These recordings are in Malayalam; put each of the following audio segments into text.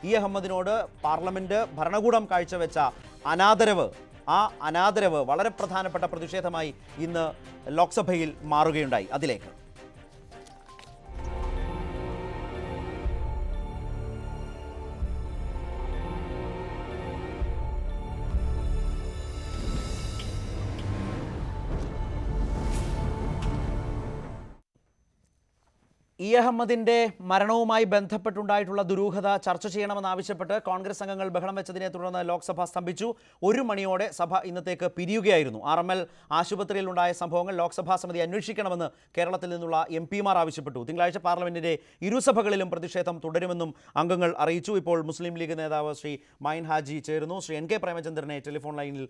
അഹമ്മദിനോട് പാർലമെന്റ് ഭരണകൂടം കാഴ്ചവെച്ച അനാദരവ്, ആ അനാദരവ് വളരെ പ്രധാനപ്പെട്ട പ്രതിഷേധമായി ഇന്ന് ലോക്സഭയിൽ മാറുകയുണ്ടായി. അതിലേക്ക് അഹമ്മദിന്റെ മരണവുമായി ബന്ധപ്പെട്ടുണ്ടായിട്ടുള്ള ദുരൂഹത ചർച്ച ചെയ്യണമെന്നാവശ്യപ്പെട്ട് കോൺഗ്രസ് അംഗങ്ങൾ ബഹളം വെച്ചതിനെ തുടർന്ന് ലോക്സഭ സ്തംഭിച്ചു. 1 മണിയോടെ സഭ ഇന്നത്തേക്ക് പിരിയുകയായിരുന്നു. RML ആശുപത്രിയിലുണ്ടായ സംഭവങ്ങൾ ലോക്സഭാ സമിതി അന്വേഷിക്കണമെന്ന് കേരളത്തിൽ നിന്നുള്ള MP-മാർ ആവശ്യപ്പെട്ടു. തിങ്കളാഴ്ച പാർലമെന്റിന്റെ ഇരുസഭകളിലും പ്രതിഷേധം തുടരുമെന്നും അംഗങ്ങൾ അറിയിച്ചു. ഇപ്പോൾ മുസ്ലിം ലീഗ് നേതാവ് ശ്രീ മൈൻ ഹാജി ചേരുന്നു. ശ്രീ NK പ്രേമചന്ദ്രനെ ടെലിഫോൺ ലൈനിൽ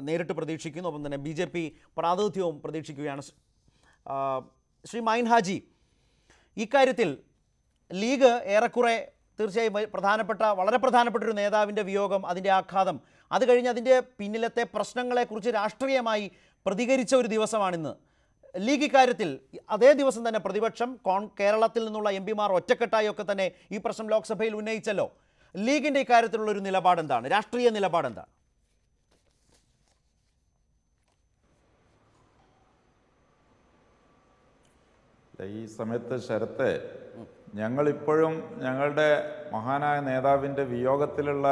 നേരിട്ട് പ്രതീക്ഷിക്കുന്നു. ഒപ്പം തന്നെ BJP പ്രാതിനിധ്യവും പ്രതീക്ഷിക്കുകയാണ്. ശ്രീ മൈൻ ഹാജി, ഇക്കാര്യത്തിൽ ലീഗ് ഏറെക്കുറെ തീർച്ചയായും വളരെ പ്രധാനപ്പെട്ട ഒരു നേതാവിൻ്റെ വിയോഗം, അതിൻ്റെ ആഘാതം, അത് കഴിഞ്ഞ് അതിൻ്റെ പിന്നിലത്തെ പ്രശ്നങ്ങളെക്കുറിച്ച് രാഷ്ട്രീയമായി പ്രതികരിച്ച ഒരു ദിവസമാണിന്ന്. ലീഗ് ഇക്കാര്യത്തിൽ അതേ ദിവസം തന്നെ പ്രതിപക്ഷം കേരളത്തിൽ നിന്നുള്ള MP-മാർ ഒറ്റക്കെട്ടായി ഒക്കെ തന്നെ ഈ പ്രശ്നം ലോക്സഭയിൽ ഉന്നയിച്ചല്ലോ. ലീഗിൻ്റെ ഇക്കാര്യത്തിലുള്ള ഒരു നിലപാടെന്താണ്, രാഷ്ട്രീയ നിലപാടെന്താണ്? ഈ സമയത്ത് ശരത്തെ, ഞങ്ങളിപ്പോഴും ഞങ്ങളുടെ മഹാനായ നേതാവിൻ്റെ വിയോഗത്തിലുള്ള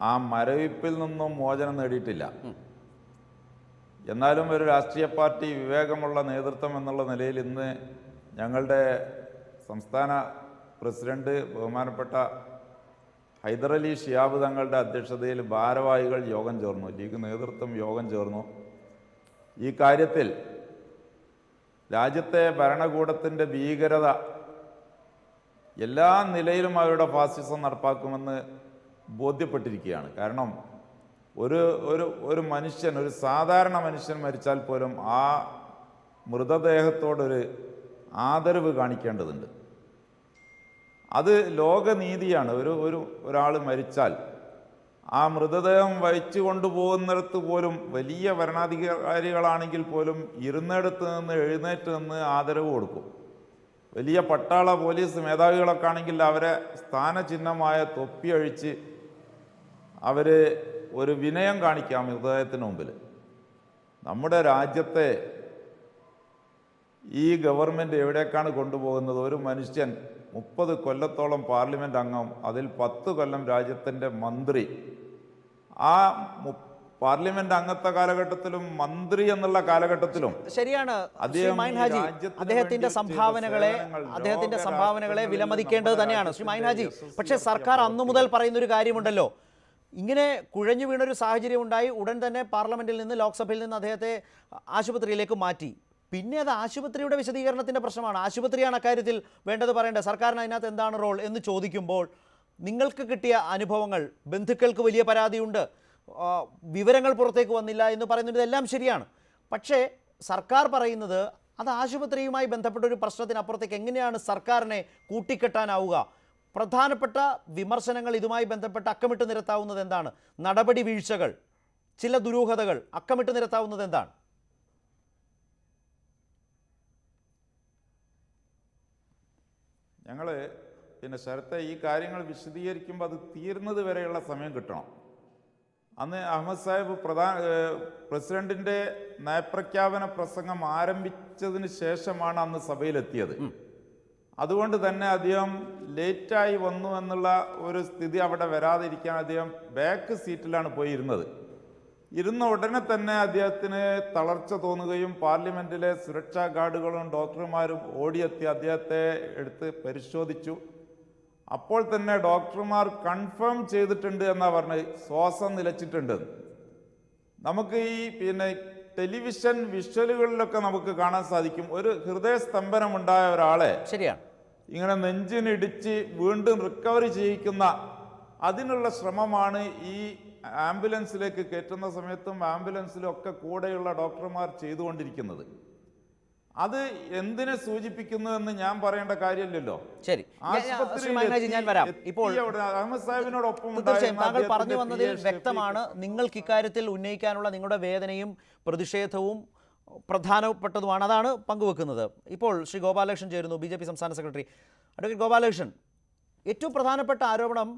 ആ മരവിപ്പിൽ നിന്നും മോചനം നേടിയിട്ടില്ല. എന്നാലും ഒരു രാഷ്ട്രീയ പാർട്ടി വിവേകമുള്ള നേതൃത്വം എന്നുള്ള നിലയിൽ ഇന്ന് ഞങ്ങളുടെ സംസ്ഥാന പ്രസിഡന്റ് ബഹുമാനപ്പെട്ട ഹൈദരലി ശിഹാബ് തങ്ങളുടെ അധ്യക്ഷതയിൽ ഭാരവാഹികൾ യോഗം ചേർന്നു, ലീഗ് നേതൃത്വം യോഗം ചേർന്നു. ഈ കാര്യത്തിൽ രാജ്യത്തെ ഭരണകൂടത്തിൻ്റെ ഭീകരത, എല്ലാ നിലയിലും അവരുടെ ഫാസിസം നടപ്പാക്കുമെന്ന് ബോധ്യപ്പെട്ടിരിക്കുകയാണ്. കാരണം ഒരു മനുഷ്യൻ, ഒരു സാധാരണ മനുഷ്യൻ മരിച്ചാൽ പോലും ആ മൃതദേഹത്തോടൊരു ആദരവ് കാണിക്കേണ്ടതുണ്ട്. അത് ലോകനീതിയാണ്. ഒരാൾ മരിച്ചാൽ ആ മൃതദേഹം വഹിച്ചു കൊണ്ടുപോകുന്നിടത്ത് പോലും വലിയ ഭരണാധികാരികളാണെങ്കിൽ പോലും ഇരുന്നിടത്ത് നിന്ന് എഴുന്നേറ്റ് നിന്ന് ആദരവ് കൊടുക്കും. വലിയ പട്ടാള പോലീസ് മേധാവികളൊക്കെ ആണെങ്കിൽ അവരെ സ്ഥാനചിഹ്നമായ തൊപ്പി അഴിച്ച് അവർ ഒരു വിനയം കാണിക്കാം മൃതദേഹത്തിന് മുമ്പിൽ. നമ്മുടെ രാജ്യത്തെ ഈ ഗവൺമെൻറ് എവിടേക്കാണ് കൊണ്ടുപോകുന്നത്? ഒരു മനുഷ്യൻ 30 കൊല്ലത്തോളം പാർലമെൻറ്റ് അംഗം, അതിൽ 10 കൊല്ലം രാജ്യത്തിൻ്റെ മന്ത്രി, ആ പാർലമെന്റ് അംഗത്തെ കാലഘട്ടത്തിലും മന്ത്രി എന്നുള്ള കാലഘട്ടത്തിലും ശരിയാണ് അദ്ദേഹത്തിന്റെ സംഭാവനകളെ വിലമതിക്കേണ്ടത് തന്നെയാണ് ശ്രീ മൈൻ ഹാജി. പക്ഷേ സർക്കാർ അന്നു മുതൽ പറയുന്ന ഒരു കാര്യമുണ്ടല്ലോ, ഇങ്ങനെ കുഴഞ്ഞു വീണൊരു സാഹചര്യം ഉണ്ടായി, ഉടൻ തന്നെ പാർലമെന്റിൽ നിന്ന് ലോക്സഭയിൽ നിന്ന് അദ്ദേഹത്തെ ആശുപത്രിയിലേക്ക് മാറ്റി. പിന്നെ അത് ആശുപത്രിയുടെ വിശദീകരണത്തിൻ്റെ പ്രശ്നമാണ്. ആശുപത്രിയാണ് അക്കാര്യത്തിൽ വേണ്ടത് പറയേണ്ടത്. സർക്കാരിന് അതിനകത്ത് എന്താണ് റോൾ എന്ന് ചോദിക്കുമ്പോൾ നിങ്ങൾക്ക് കിട്ടിയ അനുഭവങ്ങൾ, ബന്ധുക്കൾക്ക് വലിയ പരാതിയുണ്ട്, വിവരങ്ങൾ പുറത്തേക്ക് വന്നില്ല എന്ന് പറയുന്നത് എല്ലാം ശരിയാണ്. പക്ഷേ സർക്കാർ പറയുന്നത് അത് ആശുപത്രിയുമായി ബന്ധപ്പെട്ട ഒരു പ്രശ്നത്തിനപ്പുറത്തേക്ക് എങ്ങനെയാണ് സർക്കാരിനെ കൂട്ടിക്കെട്ടാനാവുക? പ്രധാനപ്പെട്ട വിമർശനങ്ങൾ ഇതുമായി ബന്ധപ്പെട്ട് അക്കമിട്ട് നിരത്താവുന്നത് എന്താണ്? നടപടി വീഴ്ചകൾ, ചില ദുരൂഹതകൾ അക്കമിട്ട് നിരത്താവുന്നത് എന്താണ്? ഞങ്ങൾ ശരത്തെ ഈ കാര്യങ്ങൾ വിശദീകരിക്കുമ്പോൾ അത് തീരുന്നത് വരെയുള്ള സമയം കിട്ടണം. അന്ന് അഹമ്മദ് സാഹിബ് പ്രസിഡന്റിൻ്റെ നയപ്രഖ്യാപന പ്രസംഗം ആരംഭിച്ചതിന് ശേഷമാണ് അന്ന് സഭയിലെത്തിയത്. അതുകൊണ്ട് തന്നെ അദ്ദേഹം ലേറ്റായി വന്നു എന്നുള്ള ഒരു സ്ഥിതി അവിടെ വരാതിരിക്കാൻ അദ്ദേഹം ബാക്ക് സീറ്റിലാണ് പോയിരുന്നത്. ഇരുന്ന ഉടനെ തന്നെ അദ്ദേഹത്തിന് തളർച്ച തോന്നുകയും പാർലമെൻറ്റിലെ സുരക്ഷാ ഗാർഡുകളും ഡോക്ടർമാരും ഓടിയെത്തി അദ്ദേഹത്തെ എടുത്ത് പരിശോധിച്ചു. അപ്പോൾ തന്നെ ഡോക്ടർമാർ കൺഫേം ചെയ്തിട്ടുണ്ട് എന്നാ പറഞ്ഞത്, ശ്വാസം നിലച്ചിട്ടുണ്ട്. നമുക്ക് ഈ ടെലിവിഷൻ വിഷ്വലുകളിലൊക്കെ നമുക്ക് കാണാൻ സാധിക്കും, ഒരു ഹൃദയസ്തംഭനമുണ്ടായ ഒരാളെ ശരിയാണ് ഇങ്ങനെ നെഞ്ചിനിടിച്ച് വീണ്ടും റിക്കവറി ചെയ്യിക്കുന്ന അതിനുള്ള ശ്രമമാണ് ഈ ആംബുലൻസിലേക്ക് കയറ്റുന്ന സമയത്തും ആംബുലൻസിലും ഒക്കെ കൂടെയുള്ള ഡോക്ടർമാർ ചെയ്തുകൊണ്ടിരിക്കുന്നത്. അത് എന്തിനെ സൂചിപ്പിക്കുന്നു എന്ന് ഞാൻ പറയേണ്ട കാര്യമില്ലല്ലോ. ശരി, ഞാൻ വരാം. ഇപ്പോൾ അഹമ്മദ് സാഹിബിനോടൊപ്പം താങ്കൾ പറഞ്ഞു വന്നതിൽ വ്യക്തമാണ് നിങ്ങൾക്ക് ഇക്കാര്യത്തിൽ ഉന്നയിക്കാനുള്ള നിങ്ങളുടെ വേദനയും പ്രതിഷേധവും പ്രധാനപ്പെട്ടതുമാണ്, അതാണ് പങ്കുവെക്കുന്നത്. ഇപ്പോൾ ശ്രീ ഗോപാലകൃഷ്ണൻ ചേരുന്നു, BJP സംസ്ഥാന സെക്രട്ടറി. അഡ്വക്കേറ്റ് ഗോപാലകൃഷ്ണൻ, ഏറ്റവും പ്രധാനപ്പെട്ട ആരോപണം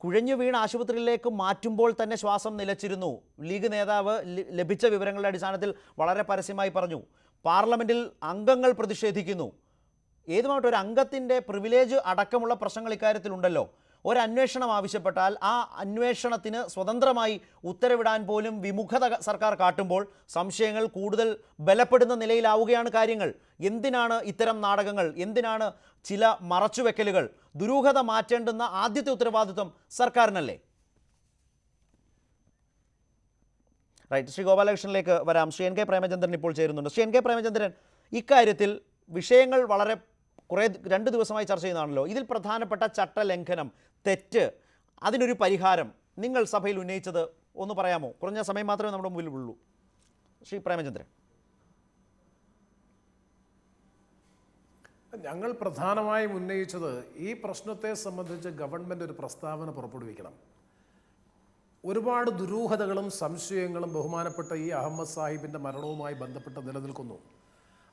കുഴഞ്ഞു വീണ് ആശുപത്രിയിലേക്ക് മാറ്റുമ്പോൾ തന്നെ ശ്വാസം നിലച്ചിരുന്നു. ലീഗ് നേതാവ് ലഭിച്ച വിവരങ്ങളുടെ അടിസ്ഥാനത്തിൽ വളരെ പരസ്യമായി പറഞ്ഞു. പാർലമെൻറ്റിൽ അംഗങ്ങൾ പ്രതിഷേധിക്കുന്നു. ഏതുമായിട്ട് ഒരു അംഗത്തിൻ്റെ പ്രിവിലേജ് അടക്കമുള്ള പ്രശ്നങ്ങൾ ഇക്കാര്യത്തിലുണ്ടല്ലോ. ഒരന്വേഷണം ആവശ്യപ്പെട്ടാൽ ആ അന്വേഷണത്തിന് സ്വതന്ത്രമായി ഉത്തരവിടാൻ പോലും വിമുഖത സർക്കാർ കാട്ടുമ്പോൾ സംശയങ്ങൾ കൂടുതൽ ബലപ്പെടുന്ന നിലയിലാവുകയാണ് കാര്യങ്ങൾ. എന്തിനാണ് ഇത്തരം നാടകങ്ങൾ? എന്തിനാണ് ചില മറച്ചുവെക്കലുകൾ? ദുരൂഹത മാറ്റേണ്ടുന്ന ആദ്യത്തെ ഉത്തരവാദിത്വം സർക്കാരിനല്ലേ? റൈറ്റ്, ശ്രീ ഗോപാലകൃഷ്ണനിലേക്ക് വരാം. ശ്രീ എൻ കെ പ്രേമചന്ദ്രൻ ഇപ്പോൾ ചേരുന്നുണ്ട്. ശ്രീ എൻ കെ പ്രേമചന്ദ്രൻ, ഇക്കാര്യത്തിൽ വിഷയങ്ങൾ വളരെ കുറേ 2 ദിവസമായി ചർച്ച ചെയ്യുന്നതാണല്ലോ. ഇതിൽ പ്രധാനപ്പെട്ട ചട്ടലംഘനം, തെറ്റ്, അതിനൊരു പരിഹാരം നിങ്ങൾ സഭയിൽ ഉന്നയിച്ചത് ഒന്ന് പറയാമോ? കുറഞ്ഞ സമയം മാത്രമേ നമ്മുടെ മുമ്പിലുള്ളൂ. ശ്രീ പ്രേമചന്ദ്രൻ. ഞങ്ങൾ പ്രധാനമായും ഉന്നയിച്ചത് ഈ പ്രശ്നത്തെ സംബന്ധിച്ച് ഗവൺമെൻറ് ഒരു പ്രസ്താവന പുറപ്പെടുവിക്കണം. ഒരുപാട് ദുരൂഹതകളും സംശയങ്ങളും ബഹുമാനപ്പെട്ട ഈ അഹമ്മദ് സാഹിബിൻ്റെ മരണവുമായി ബന്ധപ്പെട്ട് നിലനിൽക്കുന്നു.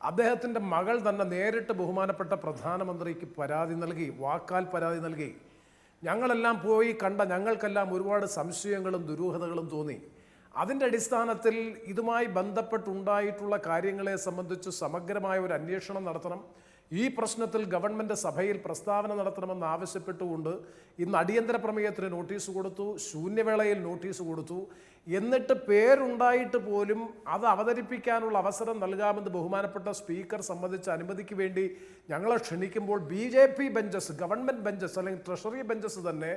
അദ്ദേഹത്തിൻ്റെ മകൾ തന്നെ നേരിട്ട് ബഹുമാനപ്പെട്ട പ്രധാനമന്ത്രിക്ക് പരാതി നൽകി, വാക്കാൽ പരാതി നൽകി. ഞങ്ങളെല്ലാം പോയി കണ്ട ഞങ്ങൾക്കെല്ലാം ഒരുപാട് സംശയങ്ങളും ദുരൂഹതകളും തോന്നി. അതിൻ്റെ അടിസ്ഥാനത്തിൽ ഇതുമായി ബന്ധപ്പെട്ടുണ്ടായിട്ടുള്ള കാര്യങ്ങളെ സംബന്ധിച്ച് സമഗ്രമായ ഒരു അന്വേഷണം നടത്തണം. ഈ പ്രശ്നത്തിൽ ഗവൺമെൻറ് സഭയിൽ പ്രസ്താവന നടത്തണമെന്ന് ആവശ്യപ്പെട്ടുകൊണ്ട് ഇന്ന് അടിയന്തര പ്രമേയത്തിന് നോട്ടീസ് കൊടുത്തു, ശൂന്യവേളയിൽ നോട്ടീസ് കൊടുത്തു. എന്നിട്ട് പേരുണ്ടായിട്ട് പോലും അത് അവതരിപ്പിക്കാനുള്ള അവസരം നൽകാമെന്ന് ബഹുമാനപ്പെട്ട സ്പീക്കർ സംബന്ധിച്ച അനുമതിക്ക് വേണ്ടി ഞങ്ങളെ ക്ഷണിക്കുമ്പോൾ BJP ബെഞ്ചസ്, ഗവൺമെൻറ് ബെഞ്ചസ് അല്ലെങ്കിൽ ട്രഷറി ബെഞ്ചസ് തന്നെ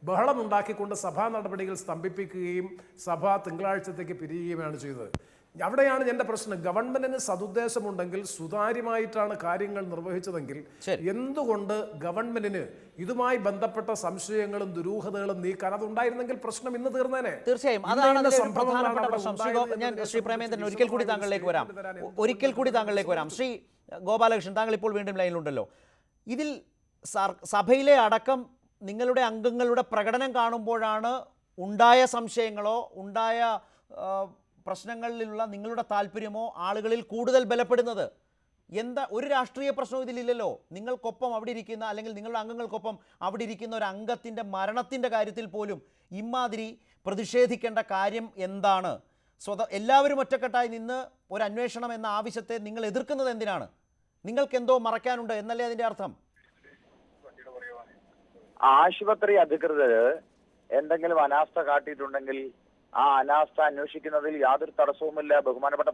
ബഹളമുണ്ടാക്കിക്കൊണ്ട് സഭാ നടപടികൾ സ്തംഭിപ്പിക്കുകയും സഭ തിങ്കളാഴ്ചത്തേക്ക് പിരിയുകയുമാണ് ചെയ്തത്. അവിടെയാണ് എൻ്റെ പ്രശ്നം. ഗവൺമെന്റിന് സതുദ്ദേശമുണ്ടെങ്കിൽ സുതാര്യമായിട്ടാണ് കാര്യങ്ങൾ നിർവഹിച്ചതെങ്കിൽ എന്തുകൊണ്ട് ഗവൺമെന്റിന് ഇതുമായി ബന്ധപ്പെട്ട സംശയങ്ങളും ദുരൂഹതകളും നീക്കാൻ അതുണ്ടായിരുന്നെങ്കിൽ പ്രശ്നം ഇന്ന് തീർന്നേനെ. തീർച്ചയായും അതാണ് പ്രധാനപ്പെട്ട പ്രശ്നം. ഞാൻ ശ്രീ പ്രേമേന്ദ്രൻ ഒരിക്കൽ കൂടി താങ്കളിലേക്ക് വരാം. ശ്രീ ഗോപാലകൃഷ്ണൻ, താങ്കൾ ഇപ്പോൾ വീണ്ടും ലൈനിലുണ്ടല്ലോ. ഇതിൽ സഭയിലെ അടക്കം നിങ്ങളുടെ അംഗങ്ങളുടെ പ്രകടനം കാണുമ്പോഴാണ് ഉണ്ടായ സംശയങ്ങളോ ഉണ്ടായ പ്രശ്നങ്ങളിലുള്ള നിങ്ങളുടെ താല്പര്യമോ ആളുകളിൽ കൂടുതൽ ബലപ്പെടുന്നത്. എന്താ, ഒരു രാഷ്ട്രീയ പ്രശ്നവും ഇതിലില്ലല്ലോ. നിങ്ങൾക്കൊപ്പം അവിടെ ഇരിക്കുന്ന അല്ലെങ്കിൽ നിങ്ങളുടെ അംഗങ്ങൾക്കൊപ്പം അവിടെ ഇരിക്കുന്ന ഒരു അംഗത്തിൻ്റെ മരണത്തിൻ്റെ കാര്യത്തിൽ പോലും ഇമാതിരി പ്രതിഷേധിക്കേണ്ട കാര്യം എന്താണ്? എല്ലാവരും ഒറ്റക്കെട്ടായി നിന്ന് ഒരു അന്വേഷണം എന്ന ആവശ്യത്തെ നിങ്ങൾ എതിർക്കുന്നത് എന്തിനാണ്? നിങ്ങൾക്ക് എന്തോ മറയ്ക്കാനുണ്ട് എന്നല്ലേ അതിൻ്റെ അർത്ഥം? ആശുപത്രി അധികൃതർ എന്തെങ്കിലും അനാസ്ഥ കാട്ടിയിട്ടുണ്ടെങ്കിൽ ആ അനാസ്ഥ അന്വേഷിക്കുന്നതിൽ യാതൊരു തടസ്സവുമില്ല. ബഹുമാനപ്പെട്ട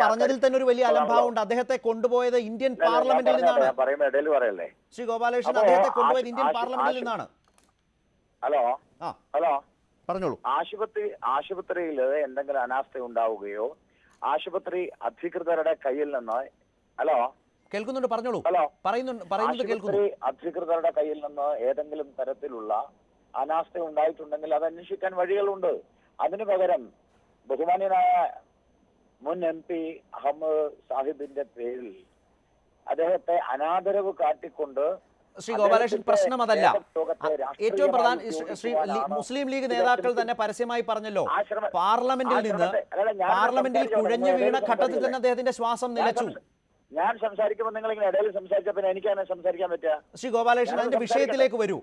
പറഞ്ഞതിൽ തന്നെ ഒരു വലിയ അലംഭാവമുണ്ട്. അദ്ദേഹത്തെ കൊണ്ടുപോയത് ഇന്ത്യൻ പാർലമെന്റിൽ നിന്നാണ്. പറയുമ്പോൾ ഇടയിൽ പറയല്ലേ ശ്രീ ഗോപാലകൃഷ്ണൻ, അദ്ദേഹത്തെ കൊണ്ടുപോയത് ഇന്ത്യൻ പാർലമെന്റിൽ നിന്നാണ്. ഹലോ പറഞ്ഞോളൂ. ആശുപത്രിയിൽ എന്തെങ്കിലും അനാസ്ഥ ഉണ്ടാവുകയോ ആശുപത്രി അധികൃതരുടെ കയ്യിൽ നിന്ന് കേൾക്കുന്നുണ്ട്, പറഞ്ഞോളൂ. ആശുപത്രി അധികൃതരുടെ കയ്യിൽ നിന്ന് ഏതെങ്കിലും തരത്തിലുള്ള അനാസ്ഥ ഉണ്ടായിട്ടുണ്ടെങ്കിൽ അത് അന്വേഷിക്കാൻ വഴികളുണ്ട്. അതിനു പകരം ബഹുമാന്യനായ മുൻ MP അഹമ്മദ് സാഹിബിന്റെ പേരിൽ അദ്ദേഹത്തെ അനാദരവ് കാട്ടിക്കൊണ്ട് ശ്രീ ഗോപാലകൃഷ്ണൻ, പ്രശ്നം അതല്ല. ഏറ്റവും പ്രധാന മുസ്ലിം ലീഗ് നേതാക്കൾ തന്നെ പരസ്യമായി പറഞ്ഞല്ലോ, പാർലമെന്റിൽ കുഴഞ്ഞു വീണ ഘട്ടത്തിൽ തന്നെ അദ്ദേഹത്തിന്റെ ശ്വാസം നിലച്ചു. ഞാൻ സംസാരിക്കുമ്പോൾ നിങ്ങൾ ഇങ്ങനെ ഇടയിൽ സംസാരിച്ച പിന്നെ എനിക്കാണ് സംസാരിക്കാൻ പറ്റുക. ശ്രീ ഗോപാലകൃഷ്ണൻ, അതിന്റെ വിഷയത്തിലേക്ക് വരൂ.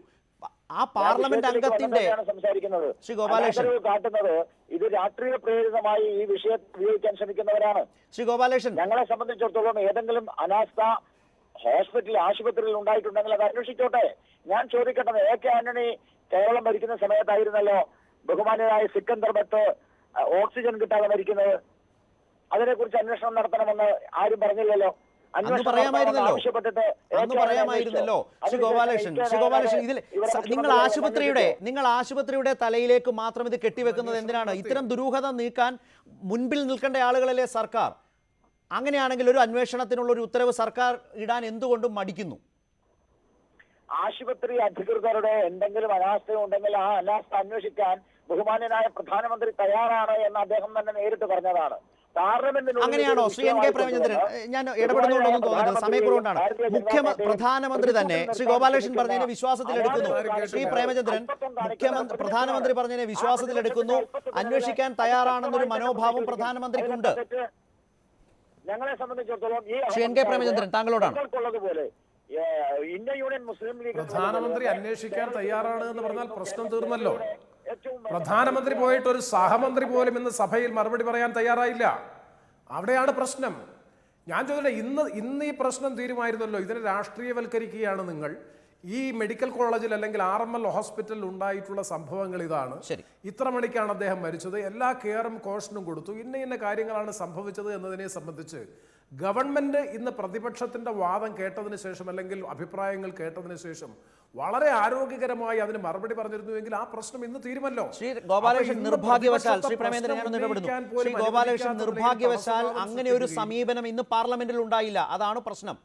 ആ പാർലമെന്റ് അംഗത്തിന്റെ സംസാരിക്കുന്നത് ശ്രീ ഗോപാലകൃഷ്ണൻ കാട്ടുന്നത് ഇത് രാഷ്ട്രീയ പ്രേരിതമായി ഈ വിഷയത്തെ ഉപയോഗിക്കാൻ ശ്രമിക്കുന്നവരാണ്. ശ്രീ ഗോപാലകൃഷ്ണൻ, ഞങ്ങളെ സംബന്ധിച്ചിടത്തോളം ഏതെങ്കിലും അനാസ്ഥ ആശുപത്രിയിൽ ഉണ്ടായിട്ടുണ്ടെങ്കിൽ അത് അന്വേഷിച്ചോട്ടെ. ഞാൻ ചോദിക്കട്ടെ, AK ആന്റണി കേരളം ഭരിക്കുന്ന സമയത്തായിരുന്നല്ലോ ബഹുമാന്യനായ സിക്കന്ദർ ഭട്ട് ഓക്സിജൻ കിട്ടാതെ മരിക്കുന്നത്. അതിനെക്കുറിച്ച് അന്വേഷണം നടത്തണമെന്ന് ആരും പറഞ്ഞില്ലല്ലോ. അന്ന് പറയാമായിരുന്നല്ലോ. ശ്രീ ഗോപാലകൃഷ്ണൻ, ഇതിൽ നിങ്ങൾ ആശുപത്രിയുടെ തലയിലേക്ക് മാത്രം ഇത് കെട്ടിവെക്കുന്നത് എന്തിനാണ്? ഇത്തരം ദുരൂഹത നീക്കാൻ മുൻപിൽ നിൽക്കേണ്ട ആളുകളല്ലേ സർക്കാർ? അങ്ങനെയാണെങ്കിൽ ഒരു അന്വേഷണത്തിനുള്ള ഒരു ഉത്തരവ് സർക്കാർ ഇടാൻ എന്തുകൊണ്ടും മടിക്കുന്നു? ആശുപത്രി അധികൃതരുടെ എന്തെങ്കിലും അനാസ്ഥ ഉണ്ടെങ്കിൽ ആ അനാസ്ഥ അന്വേഷിക്കാൻ ബഹുമാന്യനായ പ്രധാനമന്ത്രി തയ്യാറാണ് എന്ന് അദ്ദേഹം തന്നെ നേരിട്ട് പറഞ്ഞതാണ്. അങ്ങനെയാണോ? ശ്രീ എൻ കെ പ്രേമചന്ദ്രൻ, ഞാൻ ഇടപെടുന്നുണ്ടെന്ന് തോന്നുന്നത് സമയക്കുറവുകൊണ്ടാണ്. പ്രധാനമന്ത്രി തന്നെ ശ്രീ ഗോപാലകൃഷ്ണൻ പറഞ്ഞതിനെ വിശ്വാസത്തിലെടുക്കുന്നു. ശ്രീ പ്രേമചന്ദ്രൻ, പ്രധാനമന്ത്രി പറഞ്ഞതിനെ വിശ്വാസത്തിലെടുക്കുന്നു. അന്വേഷിക്കാൻ തയ്യാറാണെന്നൊരു മനോഭാവം പ്രധാനമന്ത്രിക്കുണ്ട്. ഞങ്ങളെ സംബന്ധിച്ചിടത്തോളം ശ്രീ എൻ കെ പ്രേമചന്ദ്രൻ, താങ്കളോടാണ്. ഇന്ത്യൻ യൂണിയൻ മുസ്ലിം ലീഗ് പ്രധാനമന്ത്രി അന്വേഷിക്കാൻ തയ്യാറാണ് എന്ന് പറഞ്ഞാൽ പ്രശ്നം തീർന്നല്ലോ. പ്രധാനമന്ത്രി പോയിട്ട് ഒരു സഹമന്ത്രി പോലും ഇന്ന് സഭയിൽ മറുപടി പറയാൻ തയ്യാറായില്ല. അവിടെയാണ് പ്രശ്നം. ഞാൻ ചോദിച്ചില്ല, ഇന്ന് ഈ പ്രശ്നം തീരുമായിരുന്നല്ലോ. ഇതിനെ രാഷ്ട്രീയവൽക്കരിക്കുകയാണ് നിങ്ങൾ. ഈ മെഡിക്കൽ കോളേജിൽ അല്ലെങ്കിൽ RML ഹോസ്പിറ്റലിൽ ഉണ്ടായിട്ടുള്ള സംഭവങ്ങൾ ഇതാണ്. ഇത്ര മണിക്കാണ് അദ്ദേഹം മരിച്ചത്, എല്ലാ കെയറും കോഷനും കൊടുത്തു, ഇന്ന കാര്യങ്ങളാണ് സംഭവിച്ചത് എന്നതിനെ സംബന്ധിച്ച് ഗവൺമെന്റ് ഇന്ന് പ്രതിപക്ഷത്തിന്റെ വാദം കേട്ടതിന് ശേഷം അല്ലെങ്കിൽ അഭിപ്രായങ്ങൾ കേട്ടതിന് ശേഷം വളരെ ആരോഗ്യകരമായി അതിന് മറുപടി പറഞ്ഞിരുന്നുവെങ്കിൽ ആ പ്രശ്നം ഇന്ന് തീരുമല്ലോ. ശ്രീ ഗോപാലകൃഷ്ണൻ നിർഭാഗ്യവശാൽ, ശ്രീ പ്രേമേന്ദ്രൻ ഞാനൊന്ന് ഇടപെടുന്നു. ശ്രീ ഗോപാലകൃഷ്ണൻ നിർഭാഗ്യവശാൽ അങ്ങനെ ഒരു സമീപനം ഇന്ന് പാർലമെന്റിൽ ഉണ്ടായില്ല. അതാണ് പ്രശ്നം.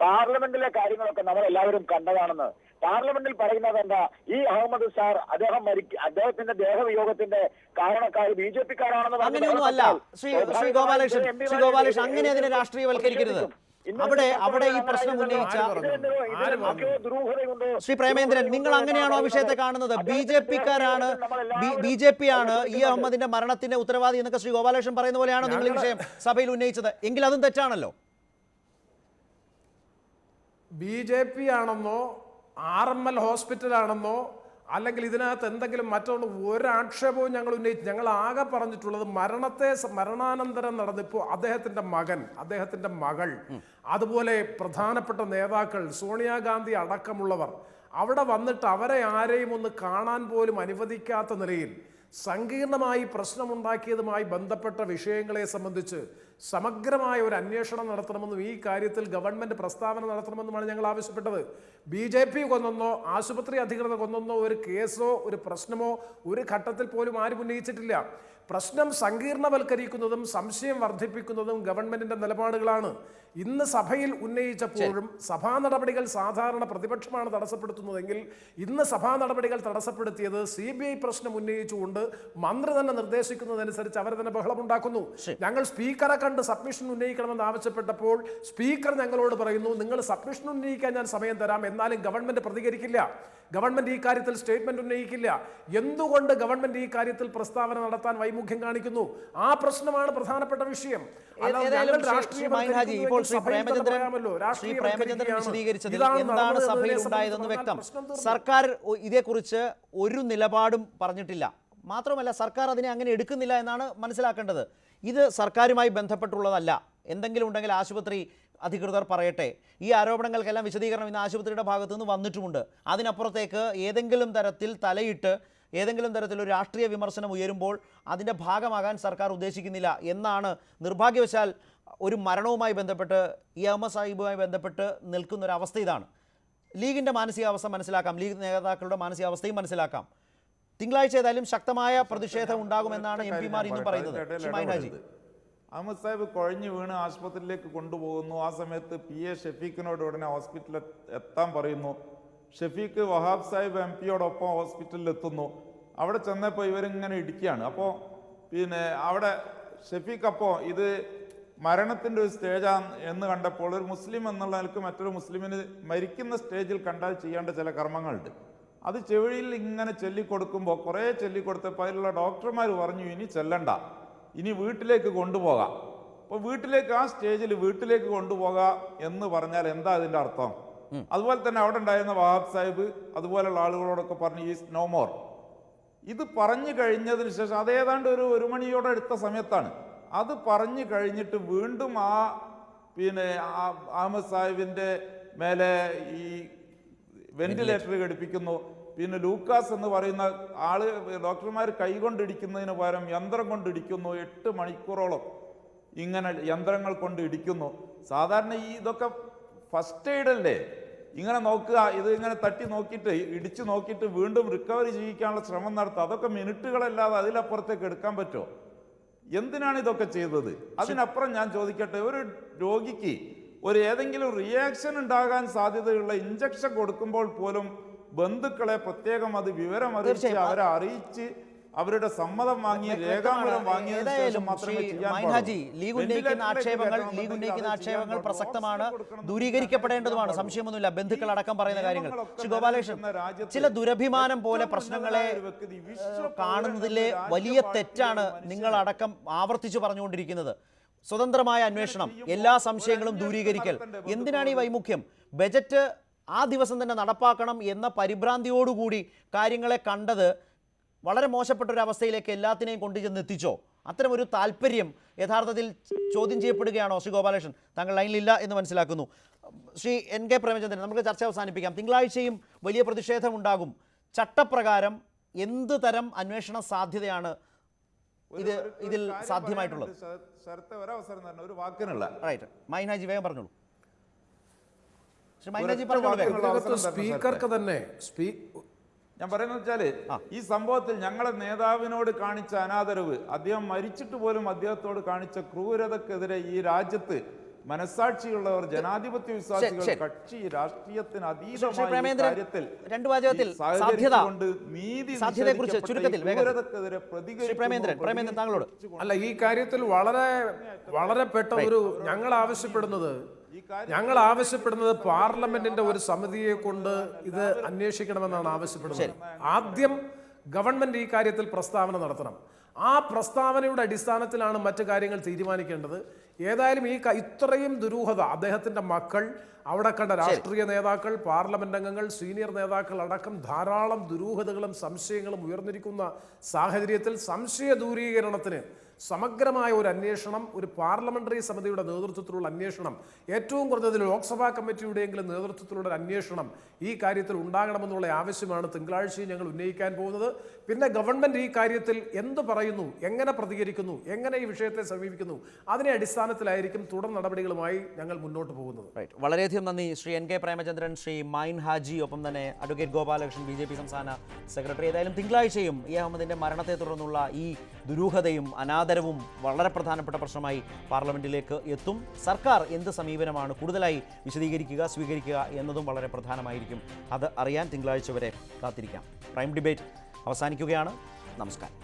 പാർലമെന്റിലെ കാര്യങ്ങളൊക്കെ നമ്മൾ എല്ലാവരും കണ്ടതാണെന്ന്. പാർലമെന്റിൽ പറയുന്നത് എന്താ? ഈ അഹമ്മദ് സാർ അദ്ദേഹത്തിന്റെ ദേഹവിയോഗത്തിന്റെ കാരണക്കാർ BJP-ക്കാരാണെന്ന് അങ്ങനെയൊന്നും അല്ല. ശ്രീ ഗോപാലകൃഷ്ണൻ അങ്ങനെ അതിനെ രാഷ്ട്രീയവൽക്കരിക്കരുത്. അവിടെ ഈ പ്രശ്നം ഉന്നയിച്ച ശ്രീ പ്രേമേന്ദ്രൻ, നിങ്ങൾ അങ്ങനെയാണോ ആ വിഷയത്തെ കാണുന്നത്? BJP ആണ് ഈ അഹമ്മദിന്റെ മരണത്തിന്റെ ഉത്തരവാദി എന്നൊക്കെ ശ്രീ ഗോപാലകൃഷ്ണൻ പറയുന്ന പോലെയാണോ നിങ്ങൾ ഈ വിഷയം സഭയിൽ ഉന്നയിച്ചത്? എങ്കിൽ അതും തെറ്റാണല്ലോ. BJP ആണെന്നോ RML ഹോസ്പിറ്റലാണെന്നോ അല്ലെങ്കിൽ ഇതിനകത്ത് എന്തെങ്കിലും മറ്റൊന്ന് ഒരാക്ഷേപവും ഞങ്ങൾ ഉന്നയിച്ചു. ഞങ്ങൾ ആകെ പറഞ്ഞിട്ടുള്ളത് മരണാനന്തരം നടന്നിപ്പോൾ അദ്ദേഹത്തിന്റെ മകൾ അതുപോലെ പ്രധാനപ്പെട്ട നേതാക്കൾ സോണിയാഗാന്ധി അടക്കമുള്ളവർ അവിടെ വന്നിട്ട് അവരെ ആരെയും ഒന്ന് കാണാൻ പോലും അനുവദിക്കാത്ത നിലയിൽ സങ്കീർണമായി പ്രശ്നമുണ്ടാക്കിയതുമായി ബന്ധപ്പെട്ട വിഷയങ്ങളെ സംബന്ധിച്ച് സമഗ്രമായ ഒരു അന്വേഷണം നടത്തണമെന്നും ഈ കാര്യത്തിൽ ഗവൺമെന്റ് പ്രസ്താവന നടത്തണമെന്നുമാണ് ഞങ്ങൾ ആവശ്യപ്പെട്ടത്. BJP കൊന്നെന്നോ ആശുപത്രി അധികൃതർ കൊന്നെന്നോ ഒരു കേസോ ഒരു പ്രശ്നമോ ഒരു ഘട്ടത്തിൽ പോലും ആരും ഉന്നയിച്ചിട്ടില്ല. പ്രശ്നം സങ്കീർണവൽക്കരിക്കുന്നതും സംശയം വർദ്ധിപ്പിക്കുന്നതും ഗവൺമെന്റിന്റെ നിലപാടുകളാണ്. ഇന്ന് സഭയിൽ ഉന്നയിച്ചപ്പോഴും സഭാ നടപടികൾ സാധാരണ പ്രതിപക്ഷമാണ് തടസ്സപ്പെടുത്തുന്നതെങ്കിൽ ഇന്ന് സഭാ നടപടികൾ തടസ്സപ്പെടുത്തിയത് CBI പ്രശ്നം ഉന്നയിച്ചുകൊണ്ട് മന്ത്രി തന്നെ നിർദ്ദേശിക്കുന്നതനുസരിച്ച് അവർ തന്നെ ബഹളമുണ്ടാക്കുന്നു. ഞങ്ങൾ സ്പീക്കറെ കണ്ട് സബ്മിഷൻ ഉന്നയിക്കണമെന്ന് ആവശ്യപ്പെട്ടപ്പോൾ സ്പീക്കർ ഞങ്ങളോട് പറയുന്നു, നിങ്ങൾ സബ്മിഷൻ ഉന്നയിക്കാൻ ഞാൻ സമയം തരാം, എന്നാലും ഗവൺമെന്റ് പ്രതികരിക്കില്ല, ഗവൺമെന്റ് ഈ കാര്യത്തിൽ സ്റ്റേറ്റ്മെന്റ് ഉന്നയിക്കില്ല. എന്തുകൊണ്ട് ഗവൺമെന്റ് ഈ കാര്യത്തിൽ പ്രസ്താവന നടത്താൻ വൈമുഖ്യം കാണിക്കുന്നു? ആ പ്രശ്നമാണ് പ്രധാനപ്പെട്ട വിഷയം. ഇപ്പോൾ ശ്രീ പ്രേമചന്ദ്രൻ വിശദീകരിച്ചതിൽ എന്താണ് സഭയിൽ ഉണ്ടായതെന്ന് വ്യക്തം. സർക്കാർ ഇതേക്കുറിച്ച് ഒരു നിലപാടും പറഞ്ഞിട്ടില്ല. മാത്രമല്ല, സർക്കാർ അതിനെ അങ്ങനെ എടുക്കുന്നില്ല എന്നാണ് മനസ്സിലാക്കേണ്ടത്. ഇത് സർക്കാരുമായി ബന്ധപ്പെട്ടുള്ളതല്ല. എന്തെങ്കിലും ഉണ്ടെങ്കിൽ ആശുപത്രി അധികൃതർ പറയട്ടെ. ഈ ആരോപണങ്ങൾക്കെല്ലാം വിശദീകരണം ഇന്ന് ആശുപത്രിയുടെ ഭാഗത്തു നിന്ന് വന്നിട്ടുമുണ്ട്. അതിനപ്പുറത്തേക്ക് ഏതെങ്കിലും തരത്തിൽ തലയിട്ട് ഏതെങ്കിലും തരത്തിലൊരു രാഷ്ട്രീയ വിമർശനം ഉയരുമ്പോൾ അതിൻ്റെ ഭാഗമാകാൻ സർക്കാർ ഉദ്ദേശിക്കുന്നില്ല എന്നാണ് നിർഭാഗ്യവശാൽ ഒരു മരണവുമായി ബന്ധപ്പെട്ട് ഈ അഹമ്മദ് സാഹിബുമായി ബന്ധപ്പെട്ട് നിൽക്കുന്നൊരവസ്ഥ. ഇതാണ് ലീഗിൻ്റെ മാനസികാവസ്ഥ മനസ്സിലാക്കാം, ലീഗ് നേതാക്കളുടെ മാനസികാവസ്ഥയും മനസ്സിലാക്കാം. തിങ്കളാഴ്ച ഏതായാലും ശക്തമായ പ്രതിഷേധം ഉണ്ടാകുമെന്നാണ് MP-മാർ ഇന്നും പറയുന്നത്. അഹമ്മദ് സാഹിബ് കുഴഞ്ഞു വീണ് ആശുപത്രിയിലേക്ക് കൊണ്ടുപോകുന്നു. ആ സമയത്ത് PA ഷെഫീഖിനോട് ഉടനെ ഹോസ്പിറ്റലിൽ എത്താൻ പറയുന്നു. ഷെഫീഖ് വഹാബ് സാഹിബ് MP-യോടൊപ്പം ഹോസ്പിറ്റലിൽ എത്തുന്നു. അവിടെ ചെന്നപ്പോൾ ഇവരിങ്ങനെ ഇടിക്കുകയാണ്. അപ്പോൾ അവിടെ ഷെഫീഖ് ഇത് മരണത്തിൻ്റെ ഒരു സ്റ്റേജാണ് എന്ന് കണ്ടപ്പോൾ ഒരു മുസ്ലിം എന്നുള്ള നിലക്ക് മറ്റൊരു മുസ്ലിമിന് മരിക്കുന്ന സ്റ്റേജിൽ കണ്ടാൽ ചെയ്യേണ്ട ചില കർമ്മങ്ങളുണ്ട്. അത് ചെവിഴിയിൽ ഇങ്ങനെ ചൊല്ലിക്കൊടുക്കുമ്പോൾ കുറേ ചൊല്ലിക്കൊടുത്തപ്പോൾ അതിലുള്ള ഡോക്ടർമാർ പറഞ്ഞു, ഇനി ചെല്ലണ്ട, ഇനി വീട്ടിലേക്ക് കൊണ്ടുപോകാം. അപ്പോൾ ആ സ്റ്റേജിൽ വീട്ടിലേക്ക് കൊണ്ടുപോകാം എന്ന് പറഞ്ഞാൽ എന്താ അതിൻ്റെ അർത്ഥം? അതുപോലെ തന്നെ അവിടെ ഉണ്ടായിരുന്ന വഹാബ് സാഹിബ് അതുപോലെയുള്ള ആളുകളോടൊക്കെ പറഞ്ഞു ഈസ് നോ മോർ. ഇത് പറഞ്ഞു കഴിഞ്ഞതിന് ശേഷം അതേതാണ്ട് ഒരു മണിയോടെ അടുത്ത സമയത്താണ് അത് പറഞ്ഞു കഴിഞ്ഞിട്ട് വീണ്ടും അഹമ്മദ് സാഹിബിൻ്റെ മേലെ ഈ വെന്റിലേറ്റർ ഘടിപ്പിക്കുന്നു. ലൂക്കാസ് എന്ന് പറയുന്ന ആള് ഡോക്ടർമാർ കൈകൊണ്ടിടിക്കുന്നതിന് പകരം യന്ത്രം കൊണ്ട് ഇടിക്കുന്നു. 8 മണിക്കൂറോളം ഇങ്ങനെ യന്ത്രങ്ങൾ കൊണ്ട് ഇടിക്കുന്നു. സാധാരണ ഇതൊക്കെ ഫസ്റ്റ് എയ്ഡ് അല്ലേ? ഇങ്ങനെ നോക്കുക, ഇത് ഇങ്ങനെ തട്ടി നോക്കിയിട്ട് ഇടിച്ചു നോക്കിയിട്ട് വീണ്ടും റിക്കവറി ചെയ്യിക്കാനുള്ള ശ്രമം നടത്തുക. അതൊക്കെ മിനിറ്റുകളല്ലാതെ അതിലപ്പുറത്തേക്ക് എടുക്കാൻ പറ്റുമോ? എന്തിനാണ് ഇതൊക്കെ ചെയ്തത്? അതിനപ്പുറം ഞാൻ ചോദിക്കട്ടെ, ഒരു രോഗിക്ക് ഏതെങ്കിലും റിയാക്ഷൻ ഉണ്ടാകാൻ സാധ്യതയുള്ള ഇഞ്ചക്ഷൻ കൊടുക്കുമ്പോൾ പോലും ബന്ധുക്കളെ പ്രത്യേകം അത് വിവരം അറിയിച്ച് അവരെ അറിയിച്ച് അവരുടെ സമ്മതം വാങ്ങി രേഖാമൂലം വാങ്ങിയതിനു ശേഷം മാത്രമേ ലീഗ് ഉന്നയിക്കുന്ന ആക്ഷേപങ്ങൾ പ്രസക്തമാണ്, ദൂരീകരിക്കപ്പെടേണ്ടതുമാണ്, സംശയമൊന്നുമില്ല. ബന്ധുക്കൾ അടക്കം പറയുന്ന കാര്യങ്ങൾ. ശ്രീ ഗോപാലകൃഷ്ണൻ, ചില ദുരഭിമാനം പോലെ പ്രശ്നങ്ങളെ കാണുന്നതിലെ വലിയ തെറ്റാണ് നിങ്ങൾ അടക്കം ആവർത്തിച്ചു പറഞ്ഞുകൊണ്ടിരിക്കുന്നത്. സ്വതന്ത്രമായ അന്വേഷണം, എല്ലാ സംശയങ്ങളും ദൂരീകരിക്കൽ. എന്തിനാണ് ഈ വൈമുഖ്യം? ബജറ്റ് ആ ദിവസം തന്നെ നടപ്പാക്കണം എന്ന പരിഭ്രാന്തിയോടുകൂടി കാര്യങ്ങളെ കണ്ടത് വളരെ മോശപ്പെട്ട ഒരു അവസ്ഥയിലേക്ക് എല്ലാത്തിനെയും കൊണ്ടുചെന്ന് എത്തിച്ചോ? അത്തരം ഒരു താല്പര്യം യഥാർത്ഥത്തിൽ ചോദ്യം ചെയ്യപ്പെടുകയാണോ? ശ്രീ ഗോപാലകൃഷ്ണൻ, താങ്കൾ ലൈനിലില്ല എന്ന് മനസ്സിലാക്കുന്നു. ശ്രീ NK പ്രേമചന്ദ്രൻ, നമുക്ക് ചർച്ച അവസാനിപ്പിക്കാം. തിങ്കളാഴ്ചയും വലിയ പ്രതിഷേധമുണ്ടാകും. ചട്ടപ്രകാരം എന്ത് തരം അന്വേഷണ സാധ്യതയാണ് ഇതിൽ സാധ്യമായിട്ടുള്ളത്? ശരത്തെ ഒരവസരം തന്നെ ഒരു വാക്കിനുള്ള റൈറ്റ്, മൈനാജി വേഗം പറഞ്ഞോളൂ. ശ്രീ ഒരൊറ്റ മൈനാജി പറഞ്ഞോളൂ വേഗം. വാക്കിനുള്ള അവസരം തരണം സ്പീക്കർക്ക് തന്നെ ഞാൻ പറയുന്നത് വെച്ചാല് ഈ സംഭവത്തിൽ ഞങ്ങളെ നേതാവിനോട് കാണിച്ച അനാദരവ്, അദ്ദേഹം മരിച്ചിട്ട് പോലും അദ്ദേഹത്തോട് കാണിച്ച ക്രൂരതക്കെതിരെ ഈ രാജ്യത്ത് മനസ്സാക്ഷിയുള്ളവർ, ജനാധിപത്യ വിശ്വാസികൾ, കക്ഷി രാഷ്ട്രീയത്തിന് അതീതമായ കാര്യത്തിൽ രണ്ട് വാചകത്തിൽ സാധ്യതയെക്കുറിച്ച് ചുരുക്കത്തിൽ പ്രേമേന്ദ്രൻ താങ്കളോട്. അല്ല, ഈ കാര്യത്തിൽ വളരെ വളരെ പെട്ട ഒരു ഞങ്ങൾ ആവശ്യപ്പെടുന്നത് പാർലമെന്റിന്റെ ഒരു സമിതിയെ കൊണ്ട് ഇത് അന്വേഷിക്കണമെന്നാണ് ആവശ്യപ്പെടുന്നത്. ആദ്യം ഗവൺമെന്റ് ഈ കാര്യത്തിൽ പ്രസ്താവന നടത്തണം. ആ പ്രസ്താവനയുടെ അടിസ്ഥാനത്തിലാണ് മറ്റു കാര്യങ്ങൾ തീരുമാനിക്കേണ്ടത്. ഏതായാലും ഇത്രയും ദുരൂഹത അദ്ദേഹത്തിന്റെ മക്കൾ, അവിടെ കണ്ട രാഷ്ട്രീയ നേതാക്കൾ, പാർലമെന്റ് അംഗങ്ങൾ, സീനിയർ നേതാക്കൾ അടക്കം ധാരാളം ദുരൂഹതകളും സംശയങ്ങളും ഉയർന്നിരിക്കുന്ന സാഹചര്യത്തിൽ സംശയ ദൂരീകരണത്തിന് സമഗ്രമായ ഒരു അന്വേഷണം, ഒരു പാർലമെന്ററി സമിതിയുടെ നേതൃത്വത്തിലുള്ള അന്വേഷണം, ഏറ്റവും കുറഞ്ഞത് ലോക്സഭാ കമ്മിറ്റിയുടെയെങ്കിലും നേതൃത്വത്തിലുള്ള ഒരു അന്വേഷണം ഈ കാര്യത്തിൽ ഉണ്ടാകണമെന്നുള്ള ആവശ്യമാണ് തിങ്കളാഴ്ചയും ഞങ്ങൾ ഉന്നയിക്കാൻ പോകുന്നത്. പിന്നെ ഗവൺമെന്റ് ഈ കാര്യത്തിൽ എന്ത് പറയുന്നു, എങ്ങനെ പ്രതികരിക്കുന്നു, എങ്ങനെ ഈ വിഷയത്തെ സമീപിക്കുന്നു, അതിനെ അടിസ്ഥാനത്തിലായിരിക്കും തുടർ നടപടികളുമായി ഞങ്ങൾ മുന്നോട്ട് പോകുന്നത്. വളരെയധികം നന്ദി ശ്രീ NK പ്രേമചന്ദ്രൻ, ശ്രീ മൈൻ ഹാജി, ഒപ്പം തന്നെ അഡ്വക്കേറ്റ് ഗോപാലകൃഷ്ണൻ, BJP സംസ്ഥാന സെക്രട്ടറി. ഏതായാലും തിങ്കളാഴ്ചയും ഈ അഹമ്മദിന്റെ മരണത്തെ തുടർന്നുള്ള ഈ ദുരൂഹതയും അനാദരവും വളരെ പ്രധാനപ്പെട്ട പ്രശ്നമായി പാർലമെന്റിലേക്ക് എത്തും. സർക്കാർ എന്ത് സമീപനമാണ് കൂടുതലായി വിശദീകരിക്കുക, സ്വീകരിക്കുക എന്നതും വളരെ പ്രധാനമായിരിക്കും. അത് അറിയാൻ തിങ്കളാഴ്ച വരെ കാത്തിരിക്കാം. പ്രൈം ഡിബേറ്റ് അവസാനിക്കുകയാണ്. നമസ്കാരം.